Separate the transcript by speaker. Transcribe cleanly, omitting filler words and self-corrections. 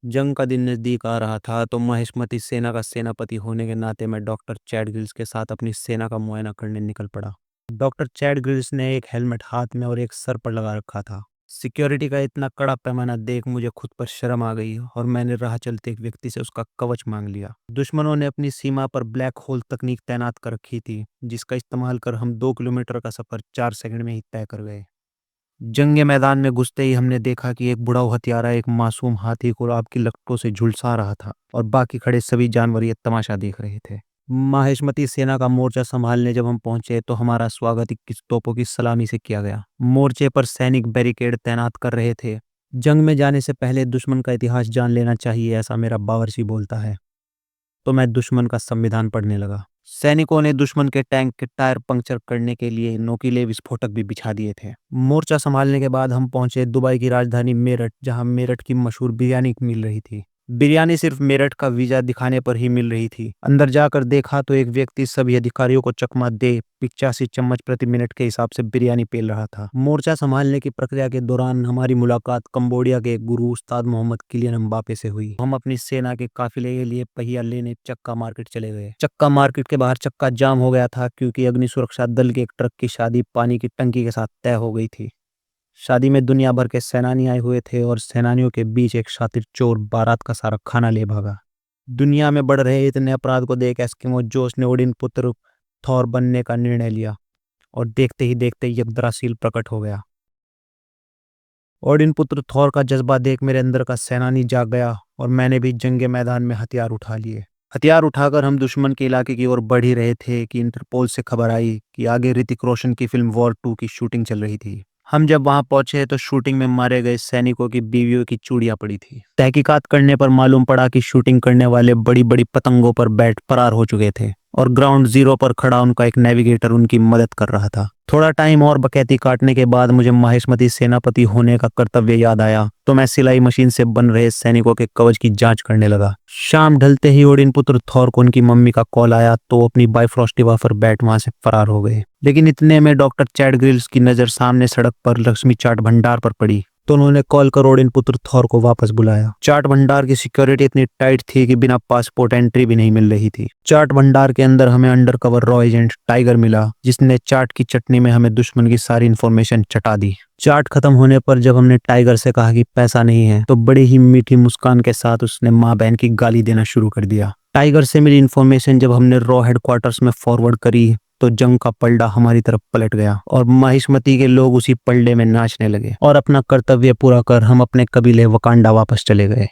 Speaker 1: जंग का दिन नजदीक आ रहा था तो महिष्मती सेना का सेनापति होने के नाते मैं डॉक्टर चैड गिल्स के साथ अपनी सेना का मुआयना करने निकल पड़ा। डॉक्टर चैड गिल्स ने एक हेलमेट हाथ में और एक सर पर लगा रखा था। सिक्योरिटी का इतना कड़ा पैमाना देख मुझे खुद पर शर्म आ गई और मैंने राह चलते एक व्यक्ति से उसका कवच मांग लिया। दुश्मनों ने अपनी सीमा पर ब्लैक होल तकनीक तैनात कर रखी थी, जिसका इस्तेमाल कर हम 2 किलोमीटर का सफर 4 सेकंड में ही तय कर गए। जंगे मैदान में घुसते ही हमने देखा कि एक बुढ़ाऊ हत्यारा एक मासूम हाथी को आग की लपटों से झुलसा रहा था और बाकी खड़े सभी जानवर ये तमाशा देख रहे थे। माहिष्मती सेना का मोर्चा संभालने जब हम पहुंचे तो हमारा स्वागत 21 तोपों की सलामी से किया गया। मोर्चे पर सैनिक बैरिकेड तैनात कर रहे थे। जंग में जाने से पहले दुश्मन का इतिहास जान लेना चाहिए, ऐसा मेरा बावर्ची बोलता है। तो मैं दुश्मन का संविधान पढ़ने लगा। सैनिकों ने दुश्मन के टैंक के टायर पंक्चर करने के लिए नोकीले विस्फोटक भी बिछा दिए थे। मोर्चा संभालने के बाद हम पहुंचे दुबई की राजधानी मेरठ, जहां मेरठ की मशहूर बिरयानी मिल रही थी। बिरयानी सिर्फ मेरठ का वीजा दिखाने पर ही मिल रही थी। अंदर जाकर देखा तो एक व्यक्ति सभी अधिकारियों को चकमा दे 85 चम्मच प्रति मिनट के हिसाब से बिरयानी पेल रहा था। मोर्चा संभालने की प्रक्रिया के दौरान हमारी मुलाकात कंबोडिया के गुरु उस्ताद मोहम्मद किलियन एम्बापे से हुई। हम अपनी सेना के काफिले के लिए पहिया लेने चक्का मार्केट चले गए। चक्का मार्केट के बाहर चक्का जाम हो गया था क्योंकि अग्नि सुरक्षा दल के एक ट्रक की शादी पानी की टंकी के साथ तय हो गई थी। शादी में दुनिया भर के सेनानी आए हुए थे और सेनानियों के बीच एक शातिर चोर बारात का सारा खाना ले भागा। दुनिया में बढ़ रहे इतने अपराध को देख एस्किमो जोश ने ओडिन पुत्र थॉर बनने का निर्णय लिया और देखते ही देखते यगद्रासील प्रकट हो गया। ओडिन पुत्र थॉर का जज्बा देख मेरे अंदर का सेनानी जाग गया और मैंने भी जंगे मैदान में हथियार उठा लिए। हथियार उठाकर हम दुश्मन के इलाके की ओर बढ़ ही रहे थे कि इंटरपोल से खबर आई कि आगे ऋतिक रोशन की फिल्म वॉर 2 की शूटिंग चल रही थी। हम जब वहां पहुंचे तो शूटिंग में मारे गए सैनिकों की बीवियों की चूड़ियां पड़ी थी। तहकीकात करने पर मालूम पड़ा कि शूटिंग करने वाले बड़ी बड़ी पतंगों पर बैठ फरार हो चुके थे और ग्राउंड जीरो पर खड़ा उनका एक नेविगेटर उनकी मदद कर रहा था। थोड़ा टाइम और बकैती काटने के बाद मुझे महिष्मती सेनापति होने का कर्तव्य याद आया तो मैं सिलाई मशीन से बन रहे सैनिकों के कवच की जांच करने लगा। शाम ढलते ही ओडिन पुत्र थॉर को उनकी मम्मी का कॉल आया तो अपनी बाइफ्रॉस्टी पर बैठ वहां से फरार हो गए। लेकिन इतने में डॉक्टर चैड ग्रिल्स की नजर सामने सड़क पर लक्ष्मी चाट भंडार पर पड़ी तो उन्होंने कॉल कर ओडिन पुत्र थॉर को वापस बुलाया। चाट भंडार की सिक्योरिटी इतनी टाइट थी कि बिना पासपोर्ट एंट्री भी नहीं मिल रही थी। चाट भंडार के अंदर हमें under cover raw agent tiger मिला, जिसने चाट की चटनी में हमें दुश्मन की सारी इन्फॉर्मेशन चटा दी। चाट खत्म होने पर जब हमने टाइगर से कहा कि पैसा नहीं है तो बड़ी ही मीठी मुस्कान के साथ उसने माँ बहन की गाली देना शुरू कर दिया। टाइगर से मिली इन्फॉर्मेशन जब हमने रॉ हेडक्वार्टर्स में फॉरवर्ड करी तो जंग का पलड़ा हमारी तरफ पलट गया और महिष्मती के लोग उसी पलड़े में नाचने लगे और अपना कर्तव्य पूरा कर हम अपने कबीले वकांडा वापस चले गए।